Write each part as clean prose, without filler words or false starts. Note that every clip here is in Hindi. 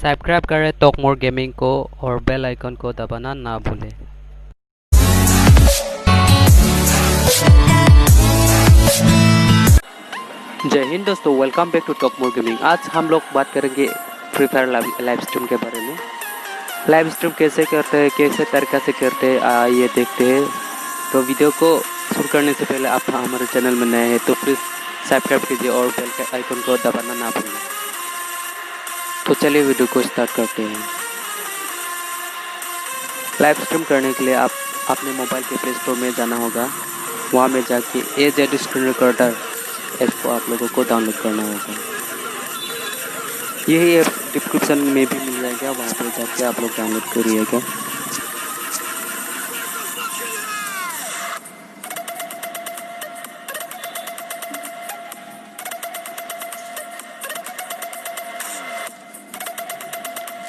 सब्सक्राइब करें टॉक मोर गेमिंग को और बेल आइकन को दबाना ना भूलें। जय हिंद दोस्तों, welcome back to talk more gaming. आज हम लोग बात करेंगे फ्री फायर लाइव स्ट्रीम के बारे में। लाइव स्ट्रीम कैसे करते हैं, कैसे तरीका से करते हैं, ये देखते हैं। तो वीडियो को शुरू करने से पहले आप हमारे चैनल में नए हैं तो प्लीज़ सब्सक्राइब कीजिए और बेल के आइकन को दबाना ना भूलें। तो चलिए वीडियो को स्टार्ट करते हैं। लाइव स्ट्रीम करने के लिए आप अपने मोबाइल के प्ले स्टोर में जाना होगा। वहाँ में जाके AZ स्क्रीन रिकॉर्डर ऐप को आप लोगों को डाउनलोड करना होगा। यही ऐप डिस्क्रिप्शन में भी मिल जाएगा, वहाँ पे जाके आप लोग डाउनलोड करिएगा।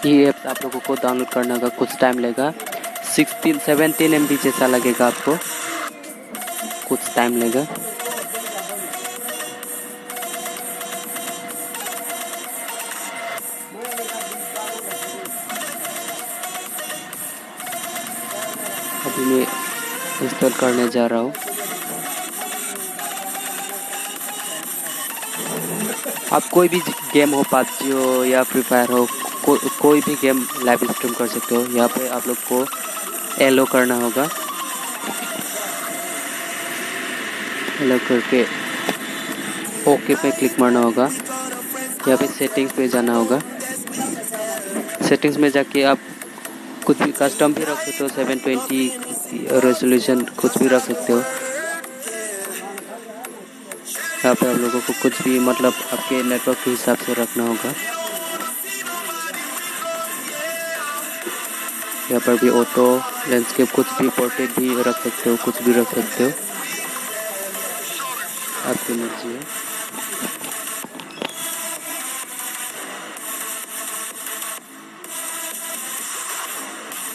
ये ऐप आप लोगों को डाउनलोड करने का कुछ टाइम लगेगा, 17 MB जैसा लगेगा आपको, कुछ टाइम लगेगा। अभी मैं इंस्टॉल करने जा रहा हूँ। आप कोई भी गेम हो, PUBG हो या फ्री फायर हो, कोई भी गेम लाइव स्ट्रीम कर सकते हो। यहाँ पे आप लोग को एलो करना होगा। एलो करके ओके पे क्लिक मारना होगा। यहाँ पे सेटिंग्स पे जाना होगा। सेटिंग्स में जाके आप कुछ भी कस्टम भी रख सकते हो, 720 रेजोल्यूशन कुछ भी रख सकते हो। यहाँ पे आप लोगों को कुछ भी मतलब आपके नेटवर्क के हिसाब से रखना होगा। यहाँ पर भी ऑटो, लैंडस्केप, कुछ भी पोर्ट्रेट भी रख सकते हो, कुछ भी रख सकते हो, आपकी मर्जी है।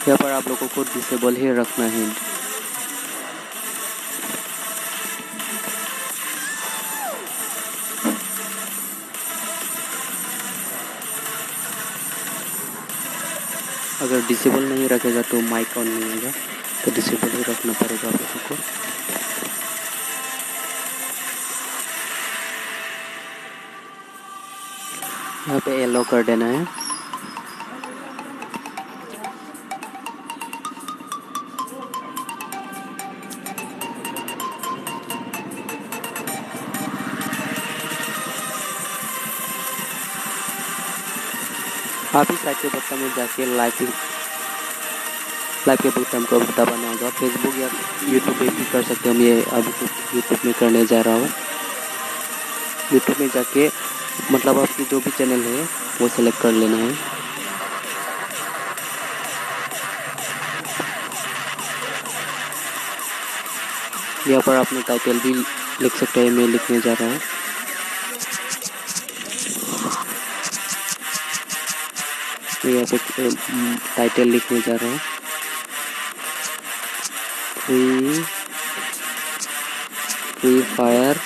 यहाँ पर आप लोगों को डिसेबल ही रखना है। अगर डिसेबल नहीं रखेगा तो माइक ऑन नहीं होगा, तो डिसेबल ही रखना पड़ेगा आप लोगों को। यहाँ पे एलो कर देना है। आप इस साइड के बटन में जाके लाइव के बटन को दबाना होगा। फेसबुक या यूट्यूब पे भी कर सकते हो। मैं अभी तो यूट्यूब में करने जा रहा हूँ। यूट्यूब में जाके मतलब आपकी जो भी चैनल है वो सेलेक्ट कर लेना है। यहाँ पर अपना टाइटल भी लिख सकते हैं। मैं लिखने जा रहा हूँ। मैं यहाँ पे टाइटल लिखने जा रहा हूँ, फ्री फायर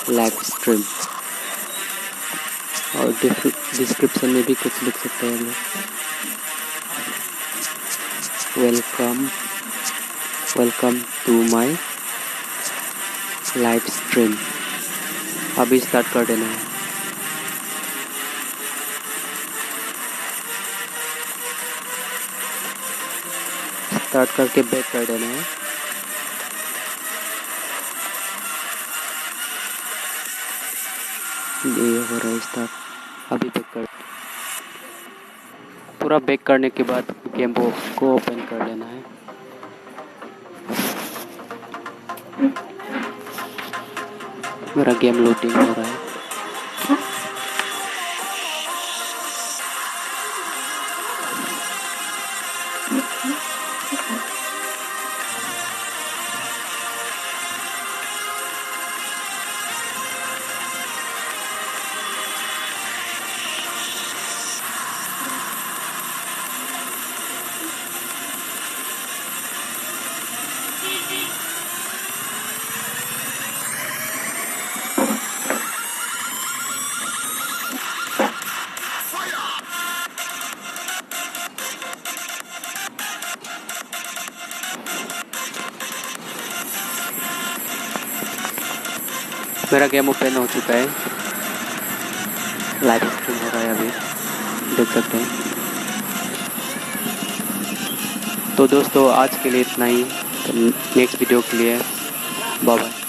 लाइव स्ट्रीम। और डिस्क्रिप्शन में भी कुछ लिख सकते हैं। Welcome to my live stream. अभी स्टार्ट कर देना है। स्टार्ट करके बैक कर देना है। ये हो रहा है स्टार्ट। अभी बैक कर, पूरा बैक करने के बाद गेम को ओपन कर लेना है। मेरा गेम लोडिंग हो रहा है। मेरा गेम ओपन हो चुका है, लाइव स्ट्रीम हो रहा है अभी, देख सकते हैं। तो दोस्तों आज के लिए इतना ही, तो नेक्स्ट वीडियो के लिए बाय बाय।